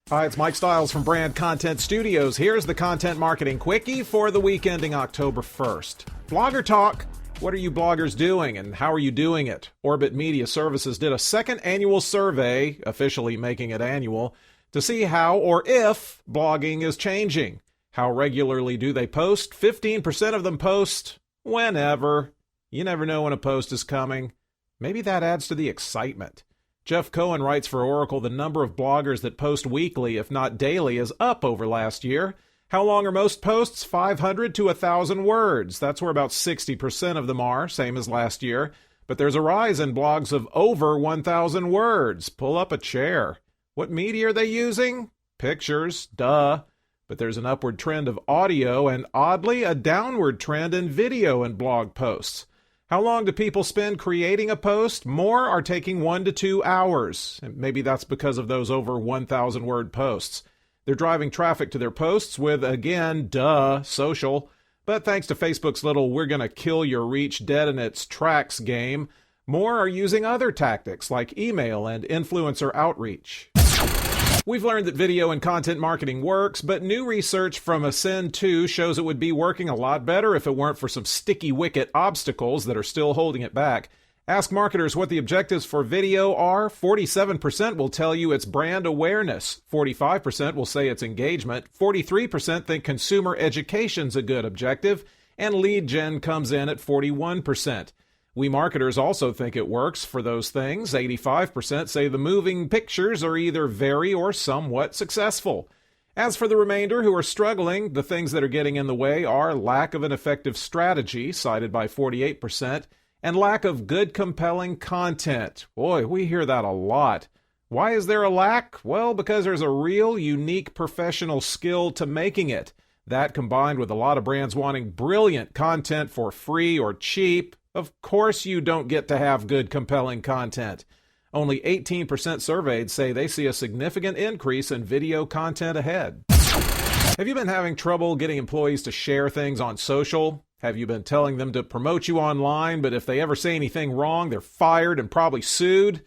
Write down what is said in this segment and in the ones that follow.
Hi, it's Mike Stiles from Brand Content Studios. Here's the Content Marketing Quickie for the week ending October 1st. Blogger Talk. What are you bloggers doing and how are you doing it? Orbit Media Services did a second annual survey, officially making it annual, to see how or if blogging is changing. How regularly do they post? 15% of them post whenever. You never know when a post is coming. Maybe that adds to the excitement. Jeff Cohen writes for Oracle, the number of bloggers that post weekly, if not daily, is up over last year. How long are most posts? 500 to 1,000 words. That's where about 60% of them are, same as last year. But there's a rise in blogs of over 1,000 words. Pull up a chair. What media are they using? Pictures, duh. But there's an upward trend of audio and, oddly, a downward trend in video and blog posts. How long do people spend creating a post? More are taking 1 to 2 hours. And maybe that's because of those over 1,000 word posts. They're driving traffic to their posts with, again, social. But thanks to Facebook's little "we're gonna kill your reach dead in its tracks" game, more are using other tactics like email and influencer outreach. We've learned that video and content marketing works, but new research from Ascend2 shows it would be working a lot better if it weren't for some sticky wicket obstacles that are still holding it back. Ask marketers what the objectives for video are. 47% will tell you it's brand awareness. 45% will say it's engagement. 43% think consumer education's a good objective. And lead gen comes in at 41%. We marketers also think it works for those things. 85% say the moving pictures are either very or somewhat successful. As for the remainder who are struggling, the things that are getting in the way are lack of an effective strategy, cited by 48%, and lack of good, compelling content. Boy, we hear that a lot. Why is there a lack? Well, because there's a real, unique professional skill to making it. That, combined with a lot of brands wanting brilliant content for free or cheap, of course you don't get to have good, compelling content. Only 18% surveyed say they see a significant increase in video content ahead. Have you been having trouble getting employees to share things on social? Have you been telling them to promote you online, but if they ever say anything wrong, they're fired and probably sued?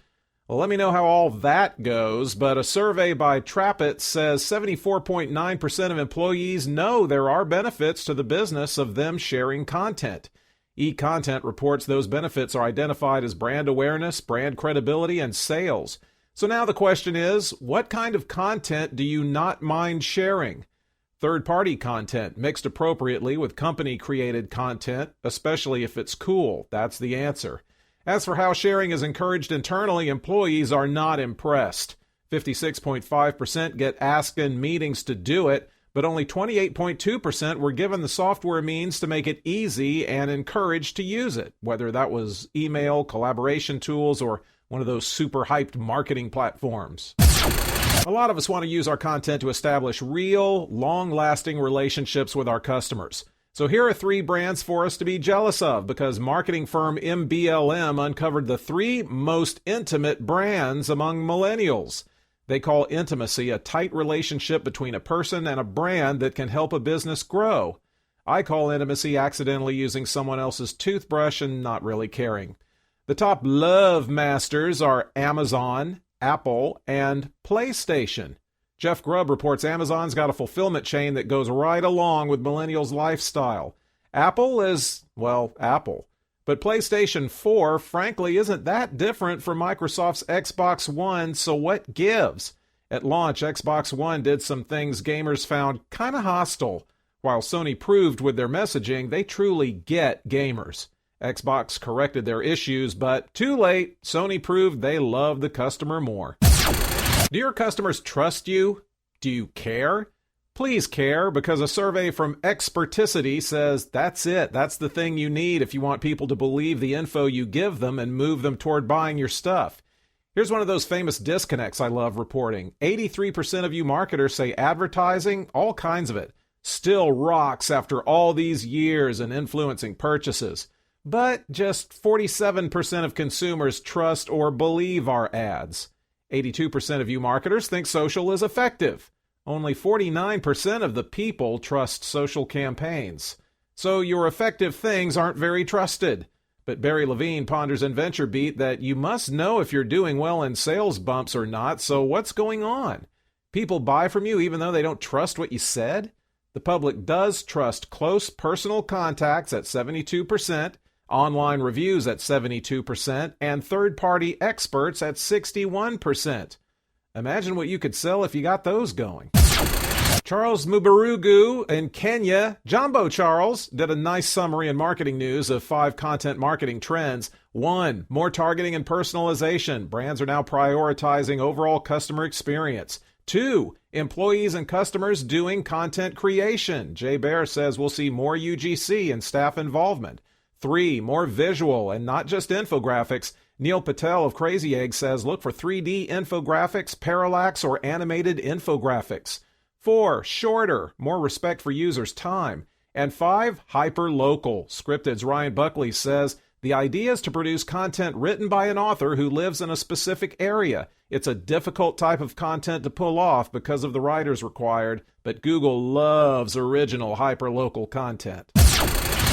Well, let me know how all that goes, but a survey by Trapit says 74.9% of employees know there are benefits to the business of them sharing content. eContent reports those benefits are identified as brand awareness, brand credibility, and sales. So now the question is, what kind of content do you not mind sharing? Third-party content mixed appropriately with company-created content, especially if it's cool. That's the answer. As for how sharing is encouraged internally, employees are not impressed. 56.5% get asked in meetings to do it, but only 28.2% were given the software means to make it easy and encouraged to use it, whether that was email, collaboration tools, or one of those super hyped marketing platforms. A lot of us want to use our content to establish real, long-lasting relationships with our customers. So here are 3 brands for us to be jealous of, because marketing firm MBLM uncovered the 3 most intimate brands among millennials. They call intimacy a tight relationship between a person and a brand that can help a business grow. I call intimacy accidentally using someone else's toothbrush and not really caring. The top love masters are Amazon, Apple, and PlayStation. Jeff Grubb reports Amazon's got a fulfillment chain that goes right along with millennials' lifestyle. Apple is, well, Apple. But PlayStation 4, frankly, isn't that different from Microsoft's Xbox One, so what gives? At launch, Xbox One did some things gamers found kind of hostile. While Sony proved with their messaging they truly get gamers. Xbox corrected their issues, but too late, Sony proved they love the customer more. Do your customers trust you? Do you care? Please care, because a survey from Experticity says that's it. That's the thing you need if you want people to believe the info you give them and move them toward buying your stuff. Here's one of those famous disconnects I love reporting. 83% of you marketers say advertising, all kinds of it, still rocks after all these years in influencing purchases. But just 47% of consumers trust or believe our ads. 82% of you marketers think social is effective. Only 49% of the people trust social campaigns. So your effective things aren't very trusted. But Barry Levine ponders in VentureBeat that you must know if you're doing well in sales bumps or not, so what's going on? People buy from you even though they don't trust what you said? The public does trust close personal contacts at 72%, online reviews at 72%, and third-party experts at 61%. Imagine what you could sell if you got those going. Charles Mubarugu in Kenya, Jumbo Charles, did a nice summary in marketing news of 5 content marketing trends. 1, more targeting and personalization. Brands are now prioritizing overall customer experience. 2, employees and customers doing content creation. Jay Baer says we'll see more UGC and staff involvement. 3, more visual and not just infographics. Neil Patel of Crazy Egg says look for 3D infographics, parallax, or animated infographics. 4, shorter, more respect for users' time. And 5, hyper-local. Scripted's Ryan Buckley says the idea is to produce content written by an author who lives in a specific area. It's a difficult type of content to pull off because of the writers required, but Google loves original hyper-local content.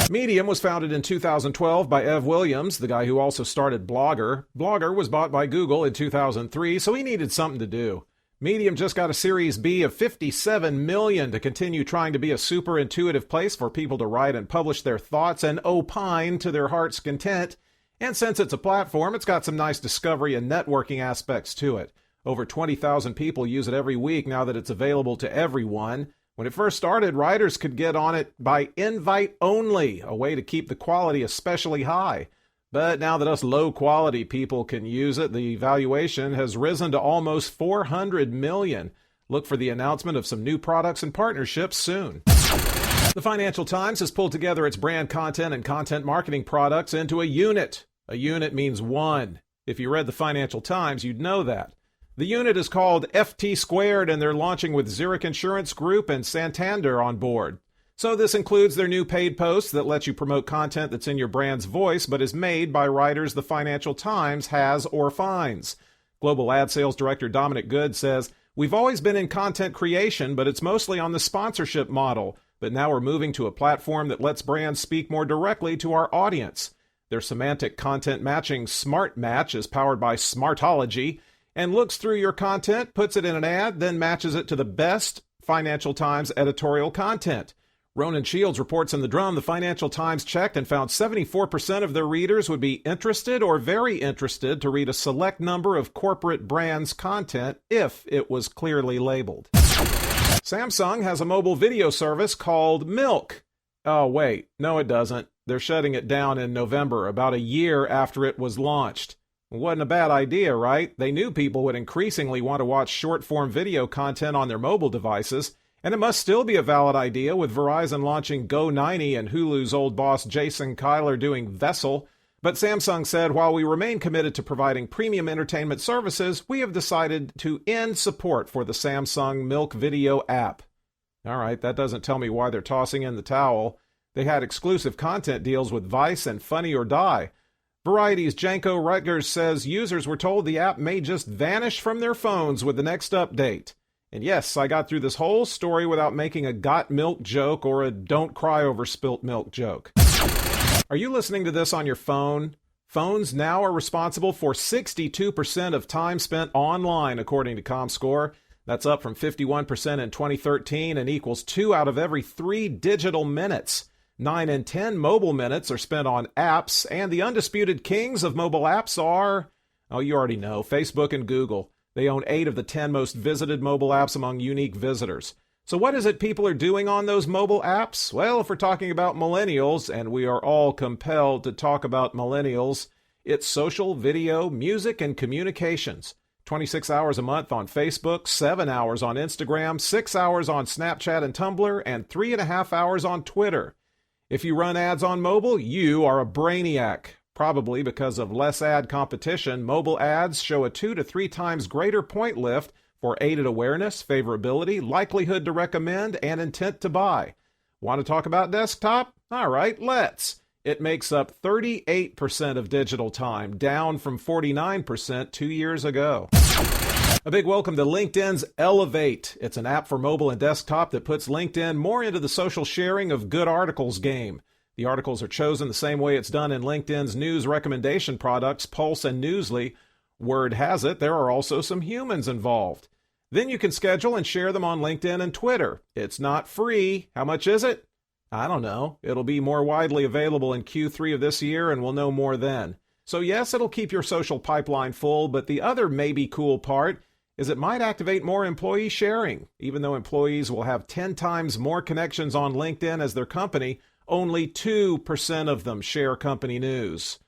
Medium was founded in 2012 by Ev Williams, the guy who also started Blogger. Blogger was bought by Google in 2003, so he needed something to do. Medium just got a Series B of $57 million to continue trying to be a super intuitive place for people to write and publish their thoughts and opine to their heart's content. And since it's a platform, it's got some nice discovery and networking aspects to it. Over 20,000 people use it every week now that it's available to everyone. When it first started, writers could get on it by invite only, a way to keep the quality especially high. But now that us low-quality people can use it, the valuation has risen to almost $400 million. Look for the announcement of some new products and partnerships soon. The Financial Times has pulled together its brand content and content marketing products into a unit. A unit means one. If you read the Financial Times, you'd know that. The unit is called FT Squared, and they're launching with Zurich Insurance Group and Santander on board. So this includes their new paid posts that let you promote content that's in your brand's voice but is made by writers the Financial Times has or finds. Global Ad Sales Director Dominic Good says, we've always been in content creation, but it's mostly on the sponsorship model. But now we're moving to a platform that lets brands speak more directly to our audience. Their semantic content matching Smart Match is powered by Smartology and looks through your content, puts it in an ad, then matches it to the best Financial Times editorial content. Ronan Shields reports in The Drum, the Financial Times checked and found 74% of their readers would be interested or very interested to read a select number of corporate brands' content if it was clearly labeled. Samsung has a mobile video service called Milk. Oh, wait, no it doesn't. They're shutting it down in November, about a year after it was launched. It wasn't a bad idea, right? They knew people would increasingly want to watch short-form video content on their mobile devices. And it must still be a valid idea with Verizon launching Go90 and Hulu's old boss Jason Kilar doing Vessel. But Samsung said while we remain committed to providing premium entertainment services, we have decided to end support for the Samsung Milk Video app. All right, that doesn't tell me why they're tossing in the towel. They had exclusive content deals with Vice and Funny or Die. Variety's Janko Rutgers says users were told the app may just vanish from their phones with the next update. And yes, I got through this whole story without making a got milk joke or a don't cry over spilt milk joke. Are you listening to this on your phone? Phones now are responsible for 62% of time spent online, according to ComScore. That's up from 51% in 2013 and equals 2 out of every 3 digital minutes. 9 in 10 mobile minutes are spent on apps, and the undisputed kings of mobile apps are, oh, you already know, Facebook and Google. They own 8 of the 10 most visited mobile apps among unique visitors. So what is it people are doing on those mobile apps? Well, if we're talking about millennials, and we are all compelled to talk about millennials, it's social, video, music, and communications. 26 hours a month on Facebook, 7 hours on Instagram, 6 hours on Snapchat and Tumblr, and 3.5 hours on Twitter. If you run ads on mobile, you are a brainiac. Probably because of less ad competition, mobile ads show a 2 to 3 times greater point lift for aided awareness, favorability, likelihood to recommend, and intent to buy. Want to talk about desktop? All right, let's. It makes up 38% of digital time, down from 49% 2 years ago. A big welcome to LinkedIn's Elevate. It's an app for mobile and desktop that puts LinkedIn more into the social sharing of good articles game. The articles are chosen the same way it's done in LinkedIn's news recommendation products, Pulse and Newsly. Word has it, there are also some humans involved. Then you can schedule and share them on LinkedIn and Twitter. It's not free. How much is it? I don't know. It'll be more widely available in Q3 of this year, and we'll know more then. So yes, it'll keep your social pipeline full, but the other maybe cool part is it might activate more employee sharing. Even though employees will have 10 times more connections on LinkedIn as their company, only 2% of them share company news.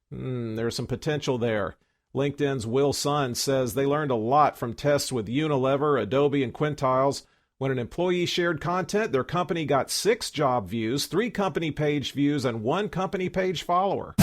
There's some potential there. LinkedIn's Will Sun says they learned a lot from tests with Unilever, Adobe, and Quintiles. When an employee shared content, their company got 6 job views, 3 company page views, and 1 company page follower.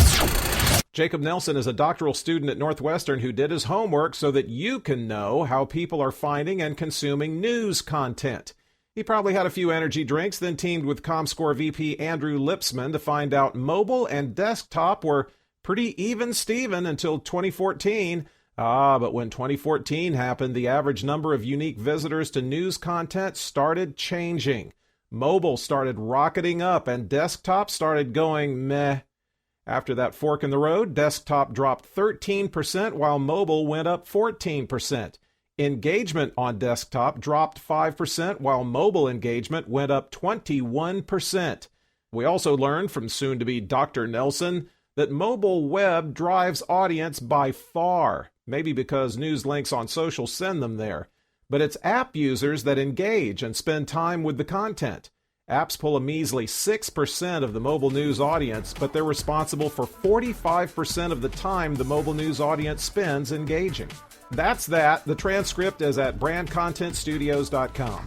Jacob Nelson is a doctoral student at Northwestern who did his homework so that you can know how people are finding and consuming news content. He probably had a few energy drinks, then teamed with ComScore VP Andrew Lipsman to find out mobile and desktop were pretty even Steven until 2014. But when 2014 happened, the average number of unique visitors to news content started changing. Mobile started rocketing up and desktop started going meh. After that fork in the road, desktop dropped 13% while mobile went up 14%. Engagement on desktop dropped 5% while mobile engagement went up 21%. We also learned from soon-to-be Dr. Nelson that mobile web drives audience by far, maybe because news links on social send them there. But it's app users that engage and spend time with the content. Apps pull a measly 6% of the mobile news audience, but they're responsible for 45% of the time the mobile news audience spends engaging. That's that. The transcript is at brandcontentstudios.com.